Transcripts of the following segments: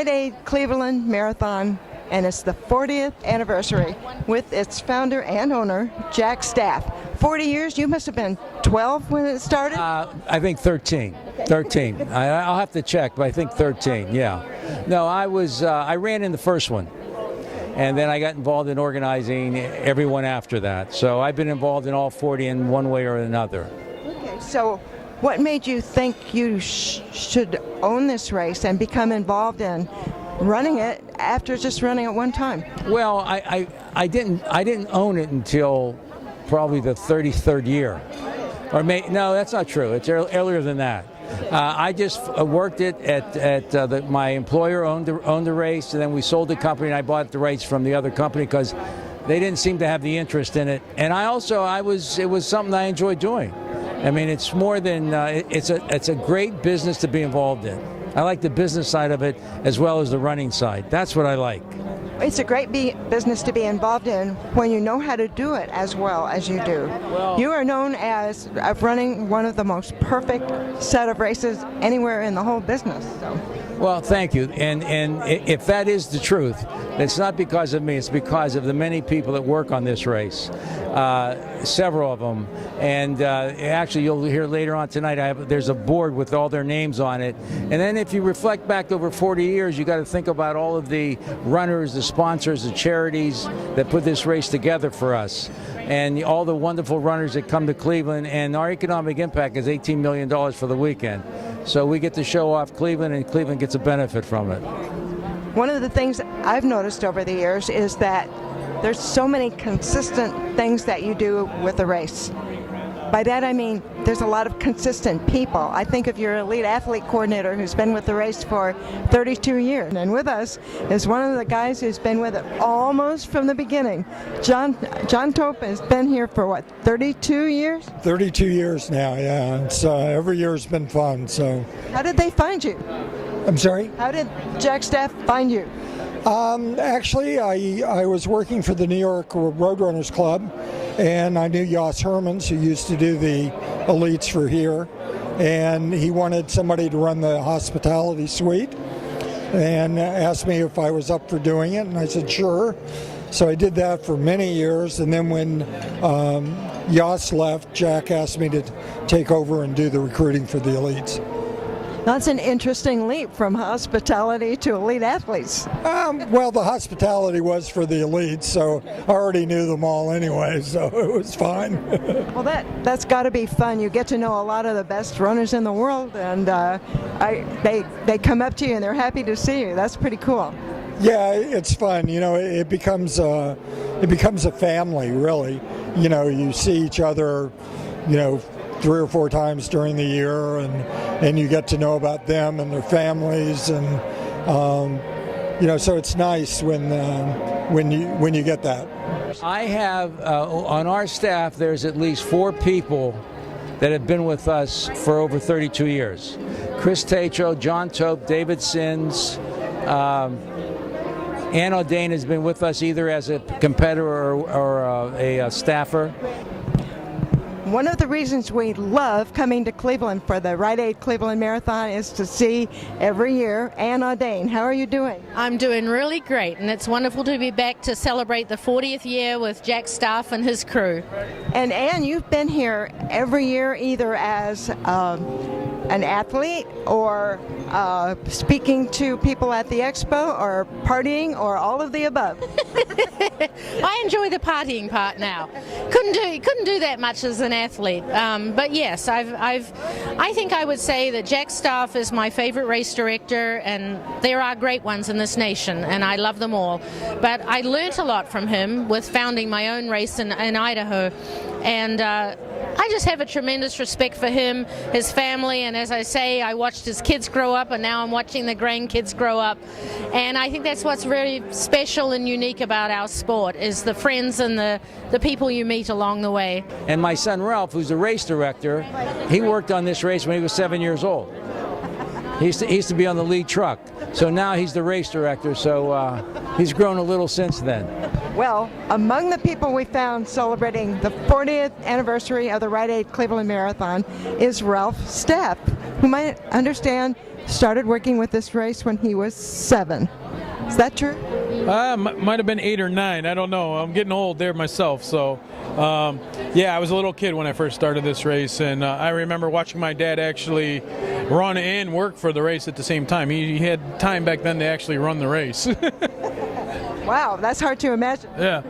Rite Aid Cleveland Marathon, and it's the 40th anniversary with its founder and owner, Jack Staff. 40 years? You must have been 12 when it started? I think 13. 13. I'll have to check, but I think 13, yeah. No, I ran in the first one. And then I got involved in organizing everyone after that. So I've been involved in all 40 in one way or another. Okay, so what made you think you should own this race and become involved in running it after just running it one time? Well, I didn't own it until probably the 33rd year. No, that's not true. It's earlier than that. I just worked it at my employer owned the race, and then we sold the company, and I bought the rights from the other company because they didn't seem to have the interest in it. And it was something I enjoyed doing. I mean, it's more than it's a great business to be involved in. I like the business side of it as well as the running side. That's what I like. It's a great business to be involved in when you know how to do it as well as you do. Well, you are known as running one of the most perfect set of races anywhere in the whole business. So. Well, thank you. And if that is the truth, it's not because of me. It's because of the many people that work on this race, several of them. And actually, you'll hear later on tonight, there's a board with all their names on it. And then if you reflect back over 40 years, you got to think about all of the runners, the sponsors, the charities that put this race together for us, and all the wonderful runners that come to Cleveland. And our economic impact is $18 million for the weekend. So we get to show off Cleveland, and Cleveland gets a benefit from it. One of the things I've noticed over the years is that there's so many consistent things that you do with the race. By that I mean there's a lot of consistent people. I think of your elite athlete coordinator who's been with the race for 32 years. And with us is one of the guys who's been with it almost from the beginning. John Tope has been here for what, 32 years? 32 years now, yeah. It's every year's been fun. So how did they find you? I'm sorry? How did Jack Staff find you? Actually, I was working for the New York Roadrunners Club, and I knew Jos Hermans, who used to do the elites for here, and he wanted somebody to run the hospitality suite and asked me if I was up for doing it, and I said sure. So I did that for many years, and then when Jos left, Jack asked me to take over and do the recruiting for the elites. That's an interesting leap from hospitality to elite athletes. Well, the hospitality was for the elites, so I already knew them all anyway, so it was fine. Well, that's got to be fun. You get to know a lot of the best runners in the world, and they come up to you and they're happy to see you. That's pretty cool. Yeah, it's fun. You know, it becomes a family, really. You know, you see each other, you know, 3 or 4 times during the year, and you get to know about them and their families, and you know, so it's nice when you get that. I have on our staff, there's at least 4 people that have been with us for over 32 years. Chris Tatro, John Tope, David Sins, Ann O'Dane has been with us either as a competitor or a staffer. One of the reasons we love coming to Cleveland for the Rite Aid Cleveland Marathon is to see every year Ann O'Dane. How are you doing? I'm doing really great, and it's wonderful to be back to celebrate the 40th year with Jack Staff and his crew. And Ann, you've been here every year either as an athlete or speaking to people at the expo or partying or all of the above. I enjoy the partying part now. Couldn't do that much as an athlete, but yes, I think I would say that Jack Staff is my favorite race director, and there are great ones in this nation, and I love them all. But I learnt a lot from him with founding my own race in Idaho, and I just have a tremendous respect for him, his family, and as I say, I watched his kids grow up, and now I'm watching the grandkids grow up. And I think that's what's really special and unique about our sport, is the friends and the people you meet along the way. And my son Ralph, who's the race director, he worked on this race when he was 7 years old. He used to be on the lead truck. So now he's the race director, so he's grown a little since then. Well, among the people we found celebrating the 40th anniversary of the Rite Aid Cleveland Marathon is Ralph Stepp, whom I understand started working with this race when he was 7. Is that true? Might have been 8 or 9. I don't know. I'm getting old there myself. So, yeah, I was a little kid when I first started this race, and I remember watching my dad actually run and work for the race at the same time. He had time back then to actually run the race. Wow, that's hard to imagine. Yeah.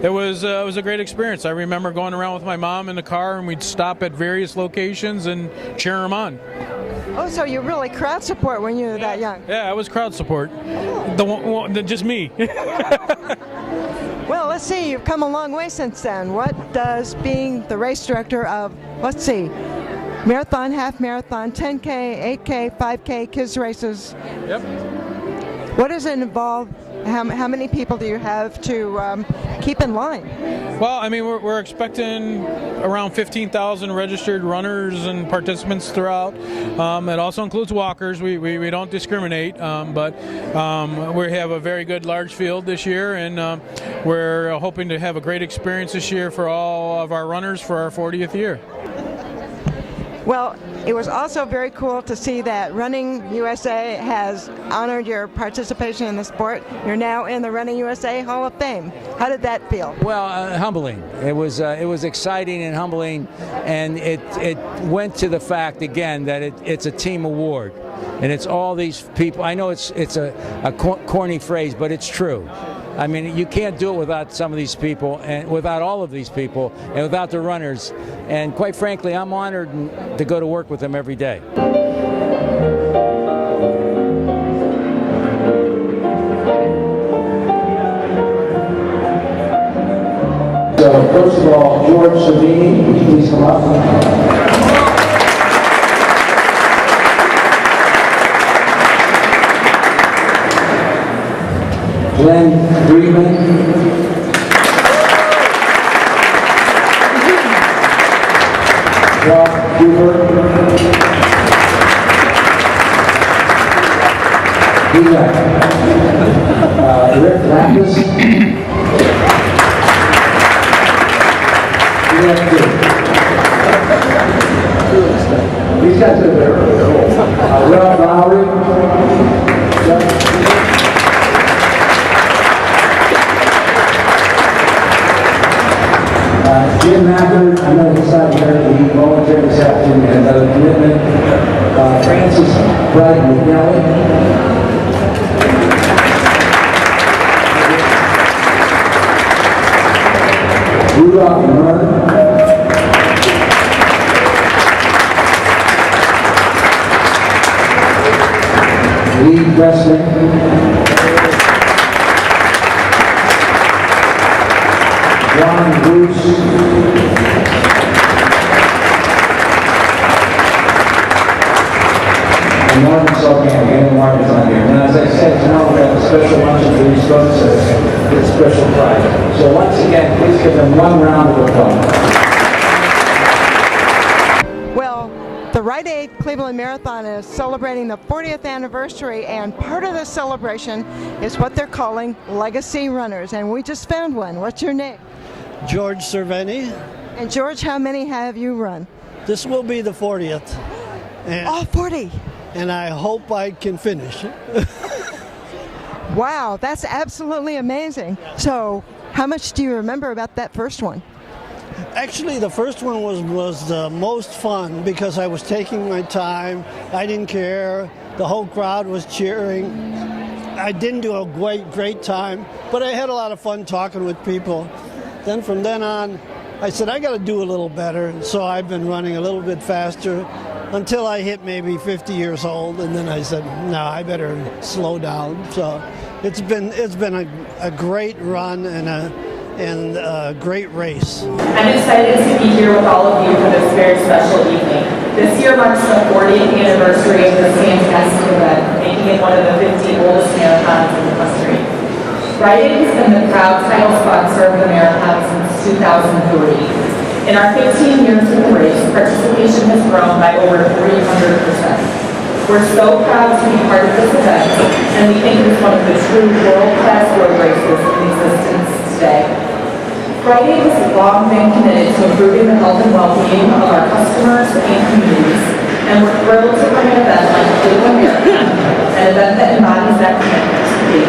It was a great experience. I remember going around with my mom in the car, and we'd stop at various locations and cheer them on. Oh, so you really crowd support when you were that young? Yeah, I was crowd support. Just me. Well, let's see, you've come a long way since then. What does being the race director of, let's see, marathon, half marathon, 10K, 8K, 5K, kids races. Yep. What does it involve? How many people do you have to keep in line? Well, I mean, we're expecting around 15,000 registered runners and participants throughout. It also includes walkers. We don't discriminate, but we have a very good large field this year, and we're hoping to have a great experience this year for all of our runners for our 40th year. Well, it was also very cool to see that Running USA has honored your participation in the sport. You're now in the Running USA Hall of Fame. How did that feel? Well, humbling. It was exciting and humbling, and it went to the fact again that it's a team award, and it's all these people. I know it's a corny phrase, but it's true. I mean, you can't do it without some of these people, and without all of these people, and without the runners. And quite frankly, I'm honored to go to work with them every day. So, first of all, George Savini, would you please come up? Glenn Friedman. Rob Cooper. Rick Lapis. These guys are there. Ralph Lowry. Jim Macker, I know he's not here, he volunteered this afternoon, and another commitment. Francis Bright McNally. Rudolph Murray. Lee Presley. John Bruce. And Martin Sullivan, again, Martin's on here. And as I said, tomorrow we have a special luncheon for these folks with a special prize. So once again, please give them one round of applause. Well, the Rite Aid Cleveland Marathon is celebrating the 40th anniversary, and part of the celebration is what they're calling Legacy Runners, and we just found one. What's your name? George Cerveni. And George, how many have you run? This will be the 40th. And, Oh, 40. and I hope I can finish. Wow, that's absolutely amazing. So, how much do you remember about that first one? Actually, the first one was the most fun because I was taking my time. I didn't care. The whole crowd was cheering. I didn't do a great time, but I had a lot of fun talking with people. Then from then on, I said, I got to do a little better. So I've been running a little bit faster until I hit maybe 50 years old. And then I said, no, I better slow down. So it's been a great run and a great race. I'm excited to be here with all of you for this very special evening. This year marks the 40th anniversary of this fantastic event, making it one of the 50 oldest marathons in the country. Rite Aid has been the proud title sponsor of the marathon since 2003. In our 15 years of the race, participation has grown by over 300%. We're so proud to be part of this event, and we think it is one of the true world-class road races in existence today. Rite Aid has long been committed to improving the health and well-being of our customers and communities, and we're thrilled to bring an event like the Cleveland Marathon, an event that embodies that commitment to be.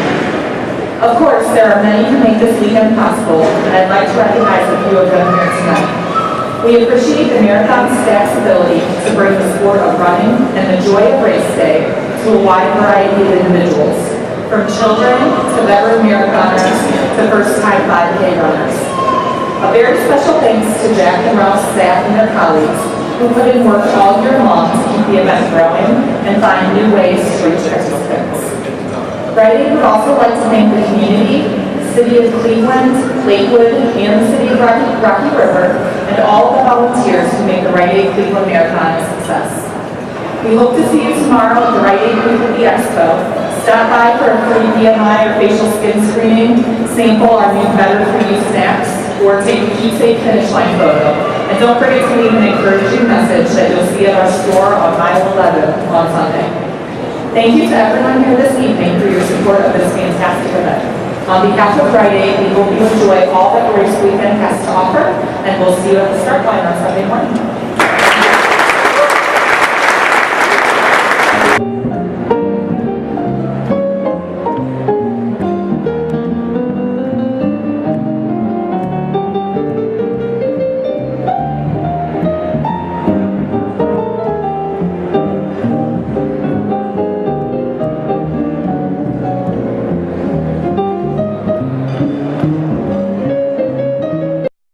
Of course, there are many who make this weekend possible, and I'd like to recognize a few of them here tonight. We appreciate the Marathon staff's ability to bring the sport of running and the joy of race day to a wide variety of individuals, from children to veteran marathoners to first-time 5K runners. A very special thanks to Jack and Ralph's staff and their colleagues who put in work all year long to keep the event growing and find new ways to reach participants. Rite Aid would also like to thank the community, the City of Cleveland, Lakewood, and the City of Rocky River, and all the volunteers who make the Rite Aid Cleveland Marathon a success. We hope to see you tomorrow at the Rite Aid Cleveland Expo. Stop by for a free BMI or facial skin screening, sample our new Better For You snacks, or take a keepsake finish line photo. And don't forget to leave an encouraging message that you'll see at our store on mile 11 on Sunday. Thank you to everyone here this evening for your support of this fantastic event. On behalf of Rite Aid, we hope you enjoy all that Race Weekend has to offer, and we'll see you at the start line on Sunday morning.